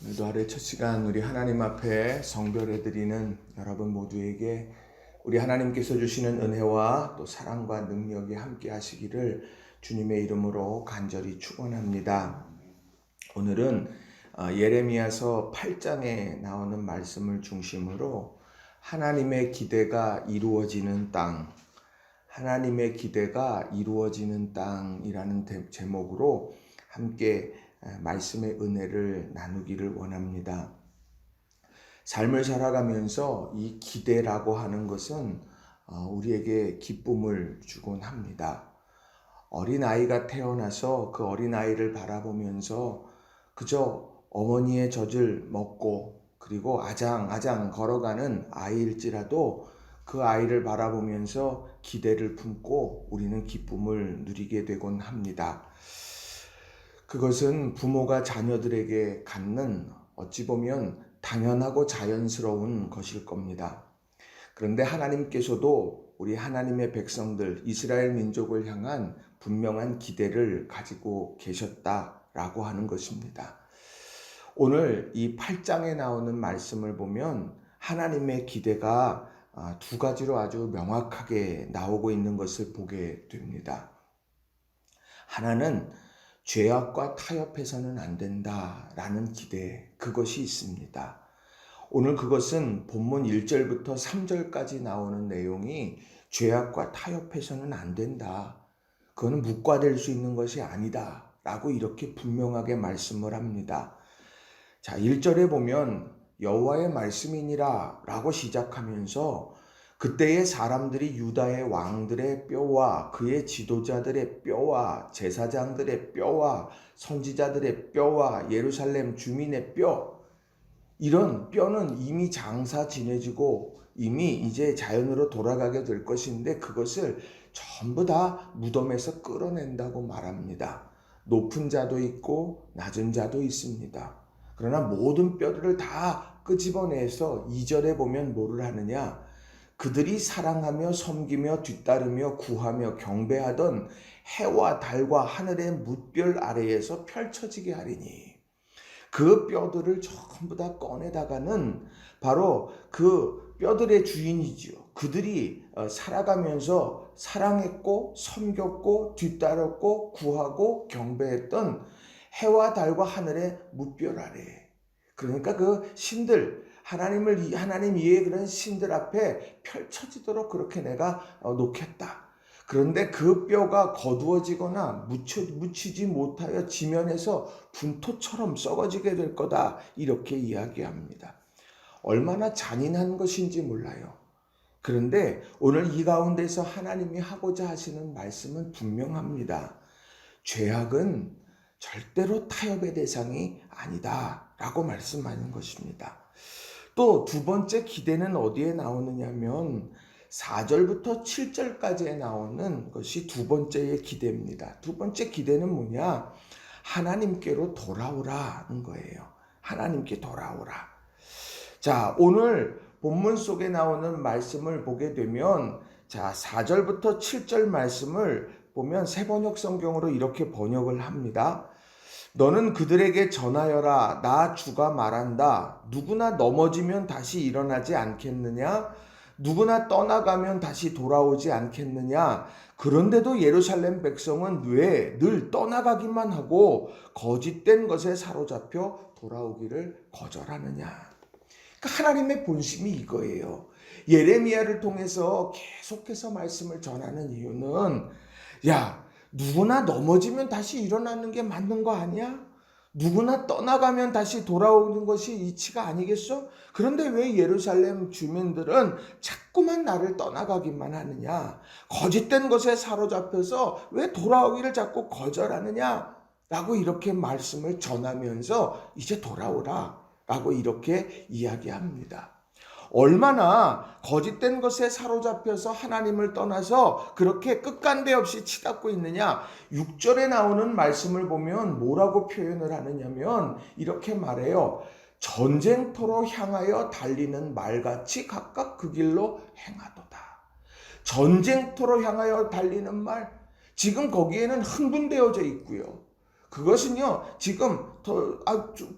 오늘도 하루의 첫 시간 우리 하나님 앞에 성별해드리는 여러분 모두에게 우리 하나님께서 주시는 은혜와 또 사랑과 능력이 함께 하시기를 주님의 이름으로 간절히 축원합니다. 오늘은 예레미야서 8장에 나오는 말씀을 중심으로 하나님의 기대가 이루어지는 땅, 하나님의 기대가 이루어지는 땅이라는 제목으로 함께 말씀의 은혜를 나누기를 원합니다. 삶을 살아가면서 이 기대라고 하는 것은 우리에게 기쁨을 주곤 합니다. 어린아이가 태어나서 그 어린아이를 바라보면서 그저 어머니의 젖을 먹고 그리고 아장아장 걸어가는 아이일지라도 그 아이를 바라보면서 기대를 품고 우리는 기쁨을 누리게 되곤 합니다. 그것은 부모가 자녀들에게 갖는 어찌 보면 당연하고 자연스러운 것일 겁니다. 그런데 하나님께서도 우리 하나님의 백성들, 이스라엘 민족을 향한 분명한 기대를 가지고 계셨다라고 하는 것입니다. 오늘 이 8장에 나오는 말씀을 보면 하나님의 기대가 두 가지로 아주 명확하게 나오고 있는 것을 보게 됩니다. 하나는 죄악과 타협해서는 안 된다라는 기대, 그것이 있습니다. 오늘 그것은 본문 1절부터 3절까지 나오는 내용이 죄악과 타협해서는 안 된다. 그거는 묵과될 수 있는 것이 아니다. 라고 이렇게 분명하게 말씀을 합니다. 자, 1절에 보면 여호와의 말씀이니라 라고 시작하면서 그때의 사람들이 유다의 왕들의 뼈와 그의 지도자들의 뼈와 제사장들의 뼈와 선지자들의 뼈와 예루살렘 주민의 뼈, 이런 뼈는 이미 장사 지내지고 이미 이제 자연으로 돌아가게 될 것인데 그것을 전부 다 무덤에서 끌어낸다고 말합니다. 높은 자도 있고 낮은 자도 있습니다. 그러나 모든 뼈들을 다 끄집어내서 2절에 보면 뭐를 하느냐? 그들이 사랑하며 섬기며 뒤따르며 구하며 경배하던 해와 달과 하늘의 뭇별 아래에서 펼쳐지게 하리니 그 뼈들을 전부 다 꺼내다가는 바로 그 뼈들의 주인이지요. 그들이 살아가면서 사랑했고 섬겼고 뒤따랐고 구하고 경배했던 해와 달과 하늘의 뭇별 아래, 그러니까 그 신들, 하나님 이외의 그런 신들 앞에 펼쳐지도록 그렇게 내가 놓겠다. 그런데 그 뼈가 거두어지거나 묻히지 못하여 지면에서 분토처럼 썩어지게 될 거다. 이렇게 이야기합니다. 얼마나 잔인한 것인지 몰라요. 그런데 오늘 이 가운데서 하나님이 하고자 하시는 말씀은 분명합니다. 죄악은 절대로 타협의 대상이 아니다 라고 말씀하는 것입니다. 또 두 번째 기대는 어디에 나오느냐면 4절부터 7절까지에 나오는 것이 두 번째의 기대입니다. 두 번째 기대는 뭐냐? 하나님께로 돌아오라는 거예요. 하나님께 돌아오라. 자, 오늘 본문 속에 나오는 말씀을 보게 되면 자, 4절부터 7절 말씀을 보면 새번역 성경으로 이렇게 번역을 합니다. 너는 그들에게 전하여라. 나 주가 말한다. 누구나 넘어지면 다시 일어나지 않겠느냐? 누구나 떠나가면 다시 돌아오지 않겠느냐? 그런데도 예루살렘 백성은 왜 늘 떠나가기만 하고 거짓된 것에 사로잡혀 돌아오기를 거절하느냐? 그러니까 하나님의 본심이 이거예요. 예레미야를 통해서 계속해서 말씀을 전하는 이유는 누구나 넘어지면 다시 일어나는 게 맞는 거 아니야? 누구나 떠나가면 다시 돌아오는 것이 이치가 아니겠어? 그런데 왜 예루살렘 주민들은 자꾸만 나를 떠나가기만 하느냐? 거짓된 것에 사로잡혀서 왜 돌아오기를 자꾸 거절하느냐? 라고 이렇게 말씀을 전하면서 이제 돌아오라 라고 이렇게 이야기합니다. 얼마나 거짓된 것에 사로잡혀서 하나님을 떠나서 그렇게 끝간데 없이 치닫고 있느냐. 6절에 나오는 말씀을 보면 뭐라고 표현을 하느냐면 이렇게 말해요. 전쟁터로 향하여 달리는 말같이 각각 그 길로 행하도다. 전쟁터로 향하여 달리는 말, 지금 거기에는 흥분되어져 있고요. 그것은요, 지금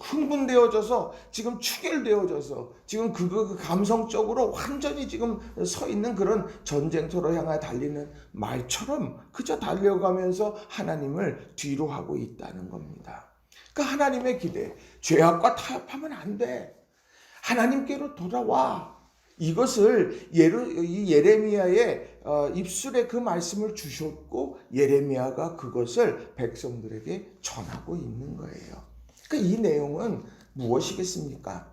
흥분되어져서 지금 추결되어져서 지금 그 감성적으로 완전히 지금 서 있는 그런 전쟁터로 향해 달리는 말처럼 그저 달려가면서 하나님을 뒤로 하고 있다는 겁니다. 그러니까 하나님의 기대, 죄악과 타협하면 안 돼. 하나님께로 돌아와. 이것을 이 예레미야의 입술에 그 말씀을 주셨고 예레미야가 그것을 백성들에게 전하고 있는 거예요. 그러니까 이 내용은 무엇이겠습니까?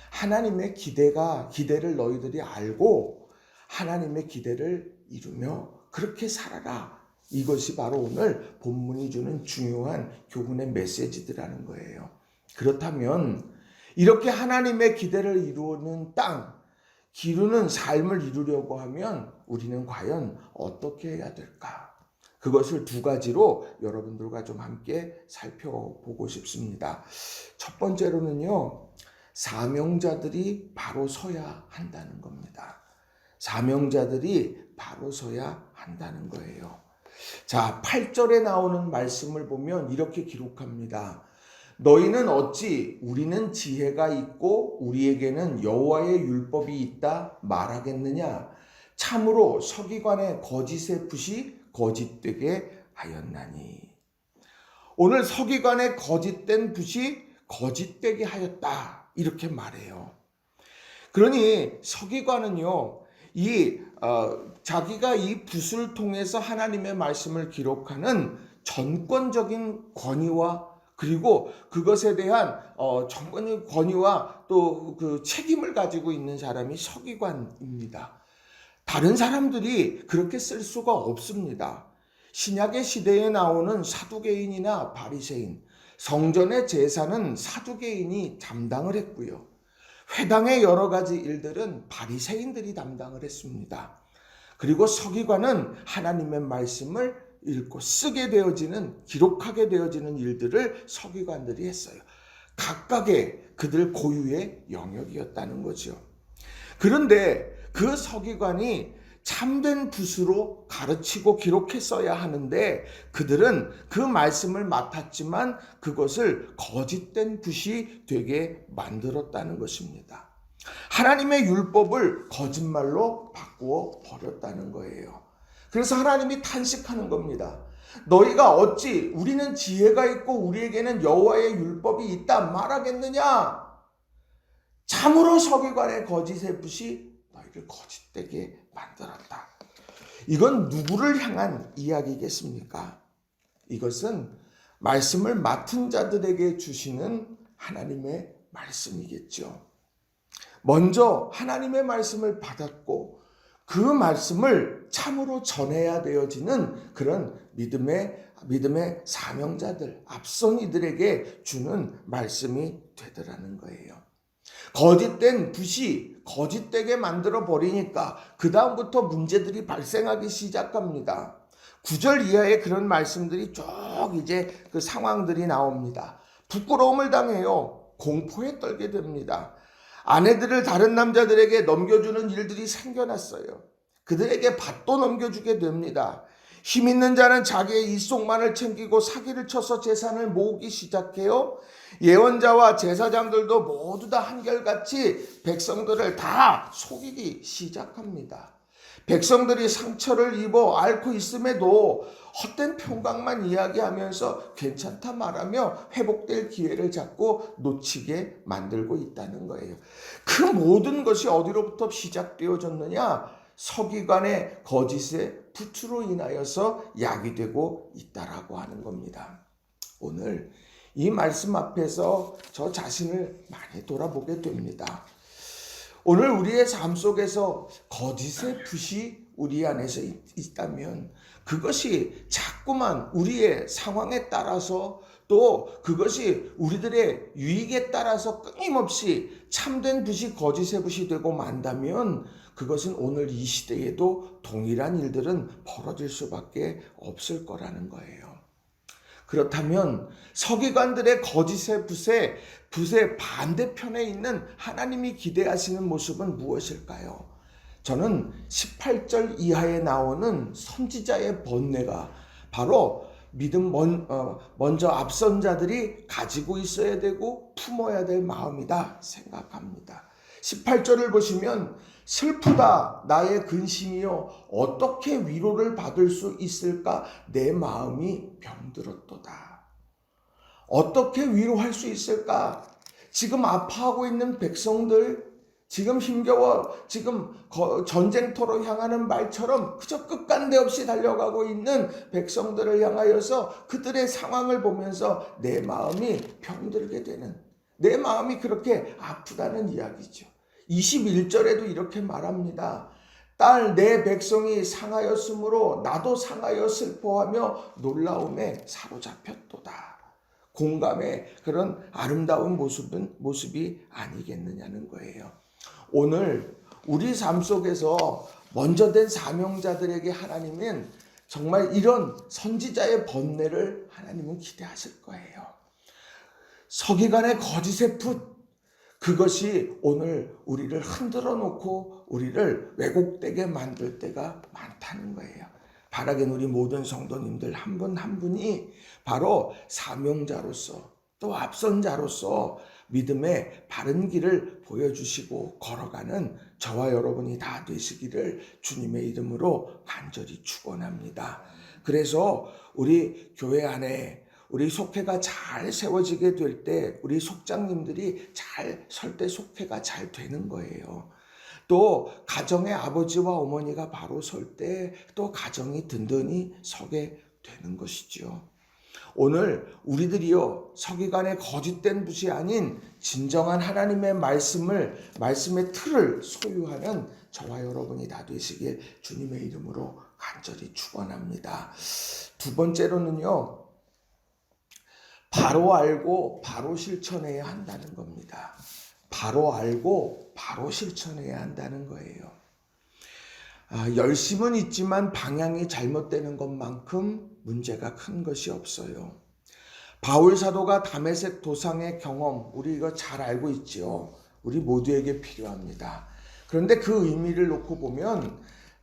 하나님의 기대를 너희들이 알고 하나님의 기대를 이루며 그렇게 살아라. 이것이 바로 오늘 본문이 주는 중요한 교훈의 메시지들이라는 거예요. 그렇다면 이렇게 하나님의 기대를 이루는 기르는 삶을 이루려고 하면 우리는 과연 어떻게 해야 될까? 그것을 두 가지로 여러분들과 좀 함께 살펴보고 싶습니다. 첫 번째로는요, 사명자들이 바로 서야 한다는 겁니다. 사명자들이 바로 서야 한다는 거예요. 자, 8절에 나오는 말씀을 보면 이렇게 기록합니다. 너희는 어찌 우리는 지혜가 있고 우리에게는 여호와의 율법이 있다 말하겠느냐? 참으로 서기관의 거짓의 붓이 거짓되게 하였나니. 오늘 서기관의 거짓된 붓이 거짓되게 하였다 이렇게 말해요. 그러니 서기관은요, 자기가 이 붓을 통해서 하나님의 말씀을 기록하는 전권적인 권위와 그리고 그것에 대한 정권의 권위와 또 그 책임을 가지고 있는 사람이 서기관입니다. 다른 사람들이 그렇게 쓸 수가 없습니다. 신약의 시대에 나오는 사두개인이나 바리새인, 성전의 제사는 사두개인이 담당을 했고요. 회당의 여러 가지 일들은 바리새인들이 담당을 했습니다. 그리고 서기관은 하나님의 말씀을 읽고 쓰게 되어지는, 기록하게 되어지는 일들을 서기관들이 했어요. 각각의 그들 고유의 영역이었다는 거죠. 그런데 그 서기관이 참된 붓으로 가르치고 기록했어야 하는데 그들은 그 말씀을 맡았지만 그것을 거짓된 붓이 되게 만들었다는 것입니다. 하나님의 율법을 거짓말로 바꾸어 버렸다는 거예요. 그래서 하나님이 탄식하는 겁니다. 너희가 어찌 우리는 지혜가 있고 우리에게는 여호와의 율법이 있다 말하겠느냐? 참으로 서기관의 거짓의 붓이 너희를 거짓되게 만들었다. 이건 누구를 향한 이야기겠습니까? 이것은 말씀을 맡은 자들에게 주시는 하나님의 말씀이겠죠. 먼저 하나님의 말씀을 받았고 그 말씀을 참으로 전해야 되어지는 그런 믿음의 사명자들, 앞선 이들에게 주는 말씀이 되더라는 거예요. 거짓된 붓이 거짓되게 만들어 버리니까 그 다음부터 문제들이 발생하기 시작합니다. 9절 이하에 그런 말씀들이 쭉 이제 그 상황들이 나옵니다. 부끄러움을 당해요. 공포에 떨게 됩니다. 아내들을 다른 남자들에게 넘겨주는 일들이 생겨났어요. 그들에게 밭도 넘겨주게 됩니다. 힘 있는 자는 자기의 일속만을 챙기고 사기를 쳐서 재산을 모으기 시작해요. 예언자와 제사장들도 모두 다 한결같이 백성들을 다 속이기 시작합니다. 백성들이 상처를 입어 앓고 있음에도 헛된 평강만 이야기하면서 괜찮다 말하며 회복될 기회를 자꾸 놓치게 만들고 있다는 거예요. 그 모든 것이 어디로부터 시작되어졌느냐? 서기관의 거짓의 붓으로 인하여서 야기되고 있다라고 하는 겁니다. 오늘 이 말씀 앞에서 저 자신을 많이 돌아보게 됩니다. 오늘 우리의 삶 속에서 거짓의 붓이 우리 안에서 있다면 그것이 자꾸만 우리의 상황에 따라서 또 그것이 우리들의 유익에 따라서 끊임없이 참된 붓이 거짓의 붓이 되고 만다면 그것은 오늘 이 시대에도 동일한 일들은 벌어질 수밖에 없을 거라는 거예요. 그렇다면 서기관들의 거짓의 붓의 반대편에 있는 하나님이 기대하시는 모습은 무엇일까요? 저는 18절 이하에 나오는 선지자의 번뇌가 바로 먼저 앞선 자들이 가지고 있어야 되고 품어야 될 마음이다 생각합니다. 18절을 보시면 슬프다 나의 근심이여 어떻게 위로를 받을 수 있을까 내 마음이 병들었도다. 어떻게 위로할 수 있을까? 지금 아파하고 있는 백성들, 지금 힘겨워 지금 전쟁터로 향하는 말처럼 그저 끝간데없이 달려가고 있는 백성들을 향하여서 그들의 상황을 보면서 내 마음이 병들게 되는, 내 마음이 그렇게 아프다는 이야기죠. 21절에도 이렇게 말합니다. 딸 내 백성이 상하였으므로 나도 상하여 슬퍼하며 놀라움에 사로잡혔도다. 공감의 그런 아름다운 모습이 아니겠느냐는 거예요. 오늘 우리 삶 속에서 먼저 된 사명자들에게 하나님은 정말 이런 선지자의 번뇌를 하나님은 기대하실 거예요. 서기관의 거짓의 풋, 그것이 오늘 우리를 흔들어 놓고 우리를 왜곡되게 만들 때가 많다는 거예요. 바라긴 우리 모든 성도님들 한 분 한 분이 바로 사명자로서 또 앞선 자로서 믿음의 바른 길을 보여주시고 걸어가는 저와 여러분이 다 되시기를 주님의 이름으로 간절히 축원합니다. 그래서 우리 교회 안에 우리 속회가 잘 세워지게 될 때 우리 속장님들이 잘 설 때 속회가 잘 되는 거예요. 또 가정의 아버지와 어머니가 바로 설 때 또 가정이 든든히 서게 되는 것이죠. 오늘 우리들이요 서기관의 거짓된 붓이 아닌 진정한 하나님의 말씀의 틀을 소유하는 저와 여러분이 다 되시길 주님의 이름으로 간절히 축원합니다. 두 번째로는요, 바로 알고 바로 실천해야 한다는 겁니다. 바로 알고 바로 실천해야 한다는 거예요. 열심은 있지만 방향이 잘못되는 것만큼 문제가 큰 것이 없어요. 바울 사도가 다메섹 도상의 경험, 우리 이거 잘 알고 있죠. 우리 모두에게 필요합니다. 그런데 그 의미를 놓고 보면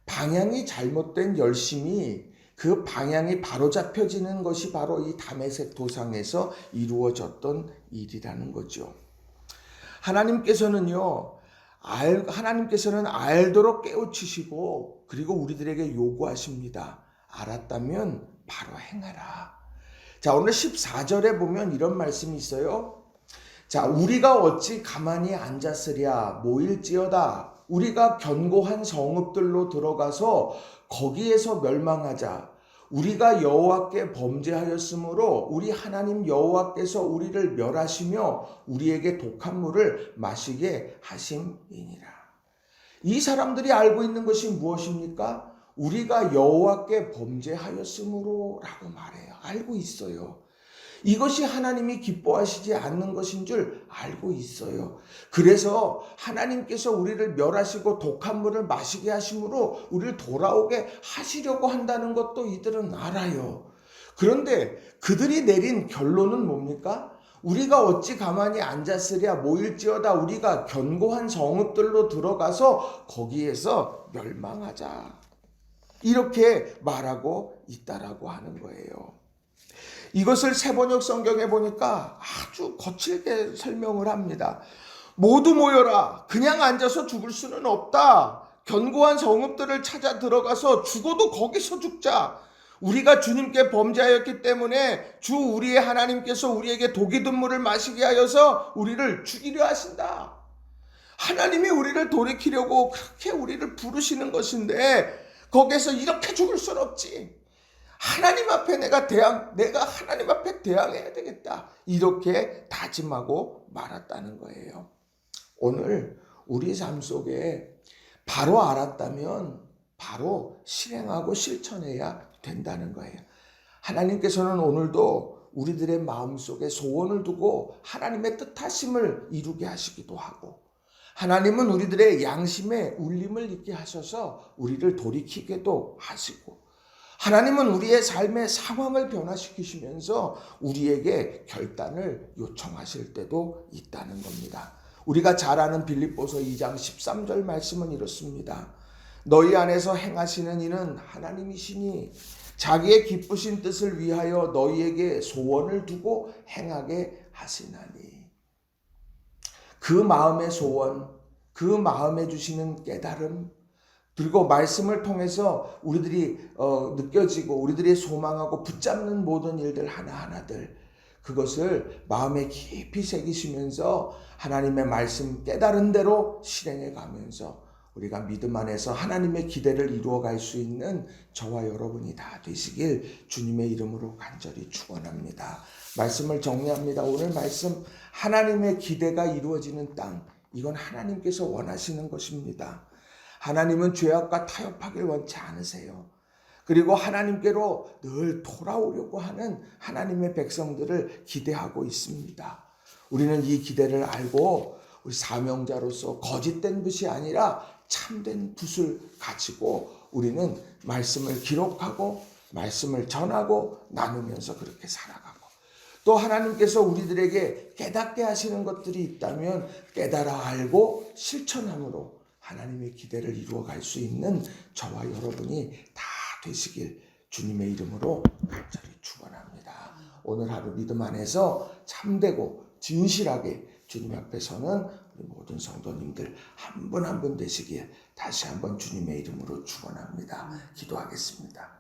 방향이 잘못된 열심이 그 방향이 바로잡혀지는 것이 바로 이 다메섹 도상에서 이루어졌던 일이라는 거죠. 하나님께서는 알도록 깨우치시고 그리고 우리들에게 요구하십니다. 알았다면 바로 행하라. 자, 오늘 14절에 보면 이런 말씀이 있어요. 자, 우리가 어찌 가만히 앉았으랴 모일지어다. 우리가 견고한 성읍들로 들어가서 거기에서 멸망하자. 우리가 여호와께 범죄하였으므로 우리 하나님 여호와께서 우리를 멸하시며 우리에게 독한 물을 마시게 하심이니라. 이 사람들이 알고 있는 것이 무엇입니까? 우리가 여호와께 범죄하였으므로 라고 말해요. 알고 있어요. 이것이 하나님이 기뻐하시지 않는 것인 줄 알고 있어요. 그래서 하나님께서 우리를 멸하시고 독한 물을 마시게 하심으로 우리를 돌아오게 하시려고 한다는 것도 이들은 알아요. 그런데 그들이 내린 결론은 뭡니까? 우리가 어찌 가만히 앉았으랴 모일지어다. 우리가 견고한 성읍들로 들어가서 거기에서 멸망하자. 이렇게 말하고 있다라고 하는 거예요. 이것을 세번역 성경에 보니까 아주 거칠게 설명을 합니다. 모두 모여라. 그냥 앉아서 죽을 수는 없다. 견고한 성읍들을 찾아 들어가서 죽어도 거기서 죽자. 우리가 주님께 범죄하였기 때문에 주 우리의 하나님께서 우리에게 독이 든 물을 마시게 하여서 우리를 죽이려 하신다. 하나님이 우리를 돌이키려고 그렇게 우리를 부르시는 것인데 거기에서 이렇게 죽을 수는 없지. 하나님 앞에 내가 하나님 앞에 대항해야 되겠다. 이렇게 다짐하고 말았다는 거예요. 오늘 우리 삶 속에 바로 알았다면 바로 실행하고 실천해야 된다는 거예요. 하나님께서는 오늘도 우리들의 마음속에 소원을 두고 하나님의 뜻하심을 이루게 하시기도 하고, 하나님은 우리들의 양심에 울림을 있게 하셔서 우리를 돌이키게도 하시고, 하나님은 우리의 삶의 상황을 변화시키시면서 우리에게 결단을 요청하실 때도 있다는 겁니다. 우리가 잘 아는 빌립보서 2장 13절 말씀은 이렇습니다. 너희 안에서 행하시는 이는 하나님이시니 자기의 기쁘신 뜻을 위하여 너희에게 소원을 두고 행하게 하시나니. 그 마음의 소원, 그 마음에 주시는 깨달음, 그리고 말씀을 통해서 우리들이 느껴지고 우리들이 소망하고 붙잡는 모든 일들 하나하나들, 그것을 마음에 깊이 새기시면서 하나님의 말씀 깨달은 대로 실행해 가면서 우리가 믿음 안에서 하나님의 기대를 이루어갈 수 있는 저와 여러분이 다 되시길 주님의 이름으로 간절히 축원합니다. 말씀을 정리합니다. 오늘 말씀, 하나님의 기대가 이루어지는 땅, 이건 하나님께서 원하시는 것입니다. 하나님은 죄악과 타협하길 원치 않으세요. 그리고 하나님께로 늘 돌아오려고 하는 하나님의 백성들을 기대하고 있습니다. 우리는 이 기대를 알고 우리 사명자로서 거짓된 붓이 아니라 참된 붓을 가지고 우리는 말씀을 기록하고 말씀을 전하고 나누면서 그렇게 살아가고, 또 하나님께서 우리들에게 깨닫게 하시는 것들이 있다면 깨달아 알고 실천함으로 하나님의 기대를 이루어갈 수 있는 저와 여러분이 다 되시길 주님의 이름으로 간절히 축원합니다. 오늘 하루 믿음 안에서 참되고 진실하게 주님 앞에 서는 우리 모든 성도님들 한 분 한 분 되시길 다시 한번 주님의 이름으로 축원합니다. 기도하겠습니다.